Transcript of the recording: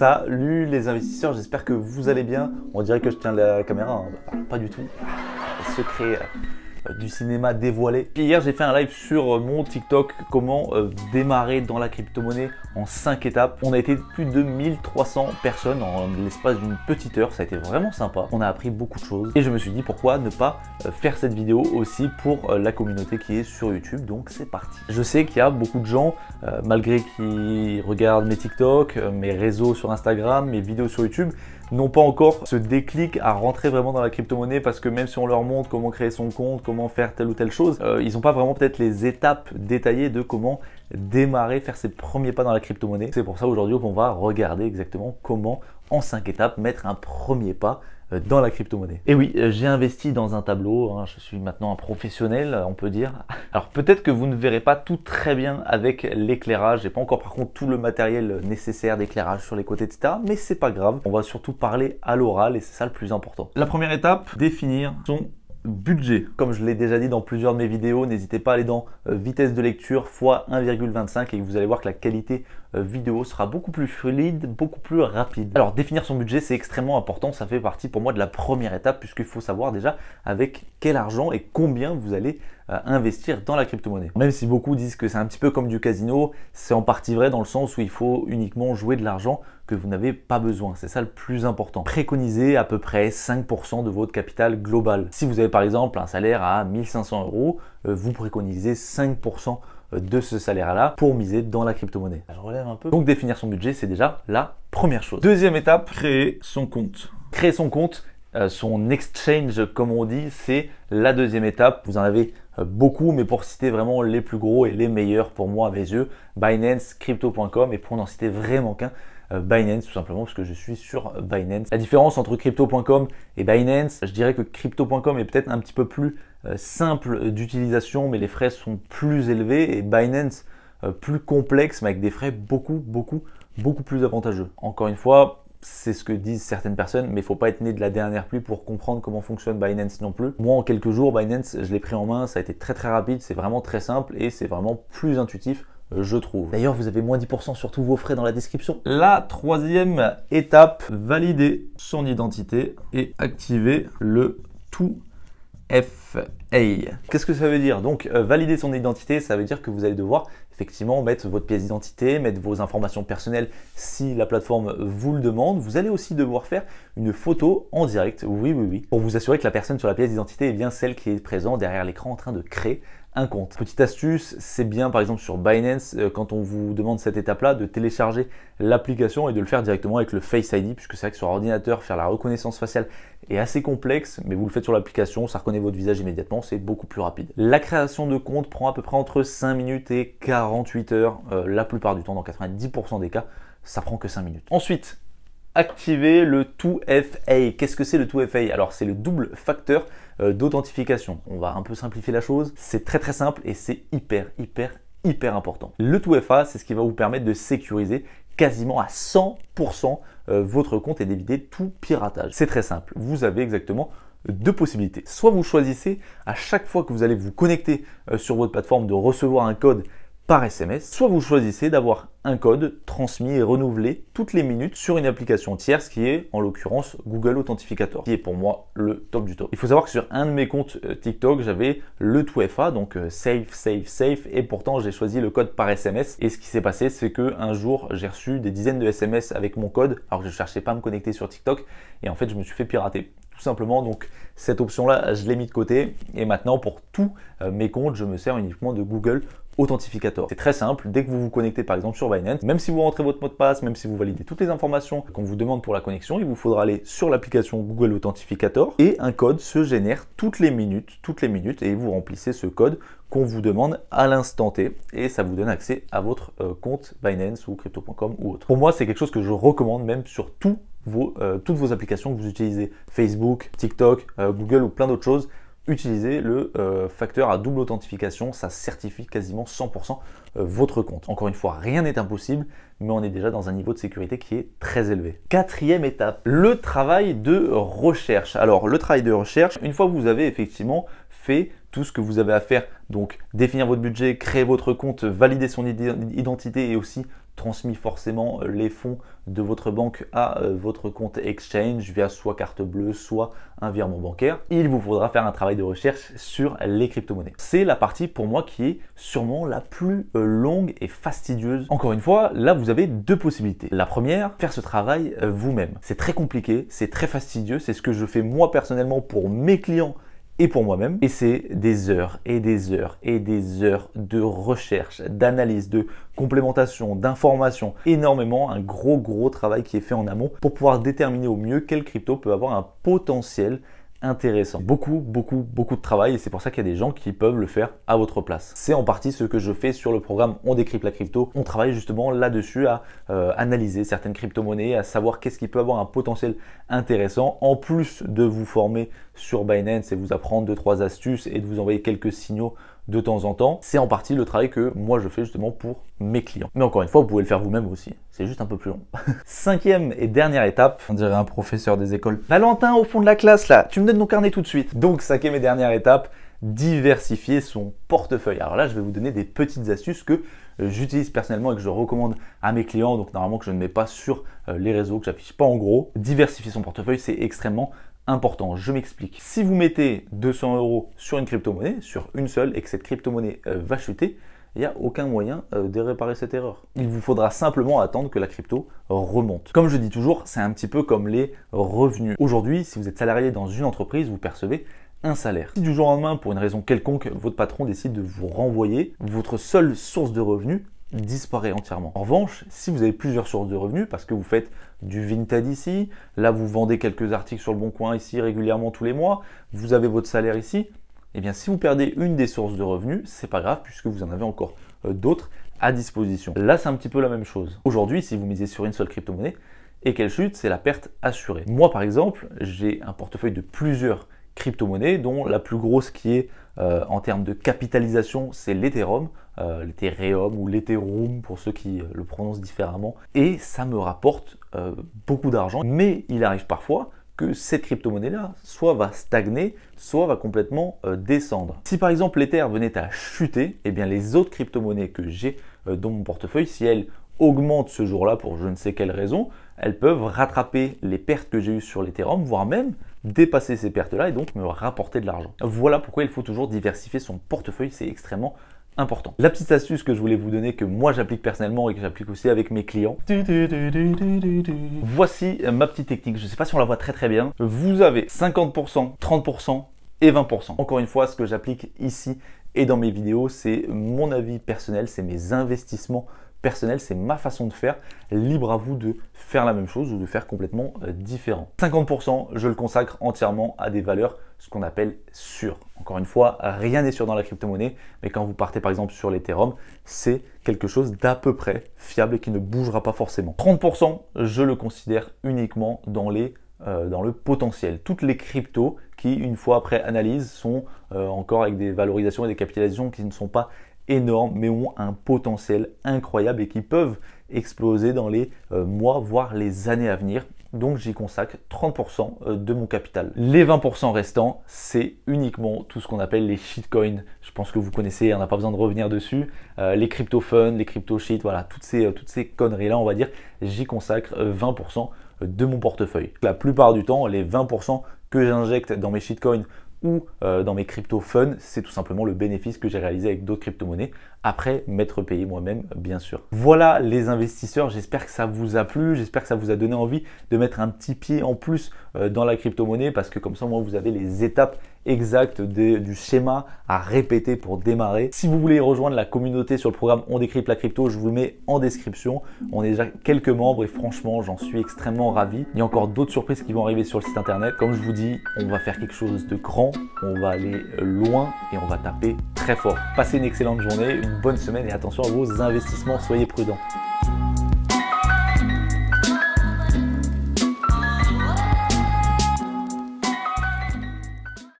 Salut les investisseurs, j'espère que vous allez bien. On dirait que je tiens la caméra, hein. Pas du tout. Les secrets du cinéma dévoilé. Puis hier j'ai fait un live sur mon TikTok, comment démarrer dans la crypto-monnaie en 5 étapes. On a été plus de 1300 personnes en l'espace d'une petite heure, ça a été vraiment sympa. On a appris beaucoup de choses et je me suis dit pourquoi ne pas faire cette vidéo aussi pour la communauté qui est sur YouTube. Donc c'est parti. Je sais qu'il y a beaucoup de gens, malgré qu'ils regardent mes TikTok, mes réseaux sur Instagram, mes vidéos sur YouTube, n'ont pas encore ce déclic à rentrer vraiment dans la crypto-monnaie, parce que même si on leur montre comment créer son compte, comment faire telle ou telle chose, ils n'ont pas vraiment peut-être les étapes détaillées de comment démarrer, faire ses premiers pas dans la crypto-monnaie. C'est pour ça aujourd'hui qu'on va regarder exactement comment en 5 étapes mettre un premier pas dans la crypto-monnaie. Et oui, j'ai investi dans un tableau, hein, je suis maintenant un professionnel, on peut dire. Alors peut-être que vous ne verrez pas tout très bien avec l'éclairage, j'ai pas encore par contre tout le matériel nécessaire d'éclairage sur les côtés, etc. Mais c'est pas grave, on va surtout parler à l'oral et c'est ça le plus important. La première étape, définir son budget. Comme je l'ai déjà dit dans plusieurs de mes vidéos, n'hésitez pas à aller dans vitesse de lecture x 1,25 et vous allez voir que la qualité vidéo sera beaucoup plus fluide, beaucoup plus rapide. Alors définir son budget, c'est extrêmement important, ça fait partie pour moi de la première étape, puisqu'il faut savoir déjà avec quel argent et combien vous allez investir dans la crypto-monnaie. Même si beaucoup disent que c'est un petit peu comme du casino, c'est en partie vrai dans le sens où il faut uniquement jouer de l'argent que vous n'avez pas besoin. C'est ça le plus important. Préconisez à peu près 5% de votre capital global. Si vous avez par exemple un salaire à 1500 €, vous préconisez 5% de ce salaire-là pour miser dans la crypto-monnaie. Je relève un peu. Donc définir son budget, c'est déjà la première chose. Deuxième étape, créer son compte. Créer son compte, son exchange comme on dit, c'est la deuxième étape. Vous en avez beaucoup, mais pour citer vraiment les plus gros et les meilleurs pour moi à mes yeux, Binance, Crypto.com, et pour n'en citer vraiment qu'un, Binance, tout simplement parce que je suis sur Binance. La différence entre Crypto.com et Binance, je dirais que Crypto.com est peut-être un petit peu plus simple d'utilisation, mais les frais sont plus élevés, et Binance plus complexe, mais avec des frais beaucoup plus avantageux. Encore une fois, c'est ce que disent certaines personnes, mais il ne faut pas être né de la dernière pluie pour comprendre comment fonctionne Binance non plus. Moi, en quelques jours, Binance, je l'ai pris en main, ça a été très rapide, c'est vraiment très simple et c'est vraiment plus intuitif, je trouve. D'ailleurs, vous avez moins 10% sur tous vos frais dans la description. La troisième étape, valider son identité et activer le 2FA. Qu'est-ce que ça veut dire? Donc, valider son identité, ça veut dire que vous allez devoir effectivement mettre votre pièce d'identité, mettre vos informations personnelles si la plateforme vous le demande. Vous allez aussi devoir faire une photo en direct, oui, pour vous assurer que la personne sur la pièce d'identité est bien celle qui est présente derrière l'écran en train de créer un compte. Petite astuce, c'est bien par exemple sur Binance, quand on vous demande cette étape-là, de télécharger l'application et de le faire directement avec le Face ID, puisque c'est vrai que sur ordinateur, faire la reconnaissance faciale est assez complexe, mais vous le faites sur l'application, ça reconnaît votre visage immédiatement, c'est beaucoup plus rapide. La création de compte prend à peu près entre 5 minutes et 48 heures, la plupart du temps, dans 90% des cas, ça prend que 5 minutes. Ensuite, activer le 2FA. Qu'est-ce que c'est le 2FA? Alors c'est le double facteur d'authentification. On va un peu simplifier la chose. C'est très simple et c'est hyper important. Le 2FA, c'est ce qui va vous permettre de sécuriser quasiment à 100% votre compte et d'éviter tout piratage. C'est très simple. Vous avez exactement deux possibilités. Soit vous choisissez à chaque fois que vous allez vous connecter sur votre plateforme de recevoir un code par SMS, soit vous choisissez d'avoir un code transmis et renouvelé toutes les minutes sur une application tierce qui est en l'occurrence Google Authentificator, qui est pour moi le top du top. Il faut savoir que sur un de mes comptes TikTok, j'avais le 2FA, donc safe, et pourtant j'ai choisi le code par SMS. Et ce qui s'est passé, c'est que un jour j'ai reçu des dizaines de SMS avec mon code, alors que je cherchais pas à me connecter sur TikTok, et en fait je me suis fait pirater. Tout simplement, donc cette option-là, je l'ai mis de côté, et maintenant pour tous mes comptes, je me sers uniquement de Google Authentificator. C'est très simple, dès que vous vous connectez par exemple sur Binance, même si vous rentrez votre mot de passe, même si vous validez toutes les informations qu'on vous demande pour la connexion, il vous faudra aller sur l'application Google Authentificator et un code se génère toutes les minutes et vous remplissez ce code qu'on vous demande à l'instant T et ça vous donne accès à votre compte Binance ou Crypto.com ou autre. Pour moi, c'est quelque chose que je recommande même sur toutes vos applications que vous utilisez, Facebook, TikTok, Google ou plein d'autres choses. Utilisez le facteur à double authentification, ça certifie quasiment 100% votre compte. Encore une fois, rien n'est impossible, mais on est déjà dans un niveau de sécurité qui est très élevé. Quatrième étape, le travail de recherche. Alors, le travail de recherche, une fois que vous avez effectivement fait tout ce que vous avez à faire, donc définir votre budget, créer votre compte, valider son identité et aussi transmis forcément les fonds de votre banque à votre compte exchange via soit carte bleue, soit un virement bancaire. Il vous faudra faire un travail de recherche sur les crypto-monnaies. C'est la partie pour moi qui est sûrement la plus longue et fastidieuse. Encore une fois, là vous avez deux possibilités. La première, faire ce travail vous-même. C'est très compliqué, c'est très fastidieux, c'est ce que je fais moi personnellement pour mes clients et pour moi-même. Et c'est des heures et des heures et des heures de recherche, d'analyse, de complémentation, d'information. Énormément, un gros travail qui est fait en amont pour pouvoir déterminer au mieux quelle crypto peut avoir un potentiel intéressant. Beaucoup de travail et c'est pour ça qu'il y a des gens qui peuvent le faire à votre place. C'est en partie ce que je fais sur le programme On décrypte la crypto. On travaille justement là-dessus à analyser certaines crypto-monnaies, à savoir qu'est-ce qui peut avoir un potentiel intéressant, en plus de vous former sur Binance et vous apprendre 2-3 astuces et de vous envoyer quelques signaux de temps en temps. C'est en partie le travail que moi je fais justement pour mes clients. Mais encore une fois, vous pouvez le faire vous-même aussi. C'est juste un peu plus long. Cinquième et dernière étape, on dirait un professeur des écoles. Valentin, au fond de la classe là, tu me donnes ton carnet tout de suite. Donc cinquième et dernière étape, diversifier son portefeuille. Alors là, je vais vous donner des petites astuces que j'utilise personnellement et que je recommande à mes clients. Donc normalement que je ne mets pas sur les réseaux, que j'affiche pas en gros. Diversifier son portefeuille, c'est extrêmement important. Je m'explique. Si vous mettez 200 € sur une crypto-monnaie, sur une seule, et que cette crypto-monnaie va chuter, il n'y a aucun moyen de réparer cette erreur. Il vous faudra simplement attendre que la crypto remonte. Comme je dis toujours, c'est un petit peu comme les revenus. Aujourd'hui, si vous êtes salarié dans une entreprise, vous percevez un salaire. Si du jour au lendemain, pour une raison quelconque, votre patron décide de vous renvoyer, votre seule source de revenus disparaît entièrement. En revanche, si vous avez plusieurs sources de revenus, parce que vous faites du Vinted ici, là vous vendez quelques articles sur le Bon Coin ici régulièrement tous les mois, vous avez votre salaire ici, eh bien si vous perdez une des sources de revenus, c'est pas grave puisque vous en avez encore d'autres à disposition. Là c'est un petit peu la même chose. Aujourd'hui, si vous misez sur une seule crypto-monnaie et qu'elle chute, c'est la perte assurée. Moi par exemple, j'ai un portefeuille de plusieurs crypto-monnaies, dont la plus grosse qui est en termes de capitalisation, c'est l'Ethereum, l'Ethereum ou l'Ethereum pour ceux qui le prononcent différemment. Et ça me rapporte beaucoup d'argent, mais il arrive parfois que cette crypto-monnaie-là soit va stagner, soit va complètement descendre. Si par exemple l'Ether venait à chuter, eh bien les autres crypto-monnaies que j'ai dans mon portefeuille, si elles augmentent ce jour-là pour je ne sais quelle raison, elles peuvent rattraper les pertes que j'ai eues sur l'Ethereum, voire même dépasser ces pertes-là et donc me rapporter de l'argent. Voilà pourquoi il faut toujours diversifier son portefeuille, c'est extrêmement important. La petite astuce que je voulais vous donner, que moi j'applique personnellement et que j'applique aussi avec mes clients. Voici ma petite technique, je ne sais pas si on la voit très bien. Vous avez 50%, 30% et 20%. Encore une fois, ce que j'applique ici et dans mes vidéos, c'est mon avis personnel, c'est mes investissements personnel, c'est ma façon de faire. Libre à vous de faire la même chose ou de faire complètement différent. 50%, je le consacre entièrement à des valeurs, ce qu'on appelle sûres. Encore une fois, rien n'est sûr dans la crypto-monnaie, mais quand vous partez par exemple sur l'Ethereum, c'est quelque chose d'à peu près fiable et qui ne bougera pas forcément. 30%, je le considère uniquement dans le potentiel. Toutes les cryptos qui, une fois après analyse, sont encore avec des valorisations et des capitalisations qui ne sont pas énormes, mais ont un potentiel incroyable et qui peuvent exploser dans les mois, voire les années à venir. Donc j'y consacre 30% de mon capital. Les 20% restants, c'est uniquement tout ce qu'on appelle les shitcoins. Je pense que vous connaissez, on n'a pas besoin de revenir dessus. Les crypto fun, les crypto shit, voilà, toutes ces conneries-là, on va dire, j'y consacre 20% de mon portefeuille. La plupart du temps, les 20% que j'injecte dans mes shitcoins ou dans mes crypto fun, c'est tout simplement le bénéfice que j'ai réalisé avec d'autres crypto-monnaies, après m'être payé moi-même, bien sûr. Voilà les investisseurs, j'espère que ça vous a plu, j'espère que ça vous a donné envie de mettre un petit pied en plus dans la crypto-monnaie, parce que comme ça, moi, vous avez les étapes exactes du schéma à répéter pour démarrer. Si vous voulez rejoindre la communauté sur le programme On décrypte la crypto, je vous le mets en description. On est déjà quelques membres et franchement, j'en suis extrêmement ravi. Il y a encore d'autres surprises qui vont arriver sur le site internet. Comme je vous dis, on va faire quelque chose de grand, on va aller loin et on va taper très fort. Passez une excellente journée, une bonne semaine et attention à vos investissements, soyez prudents.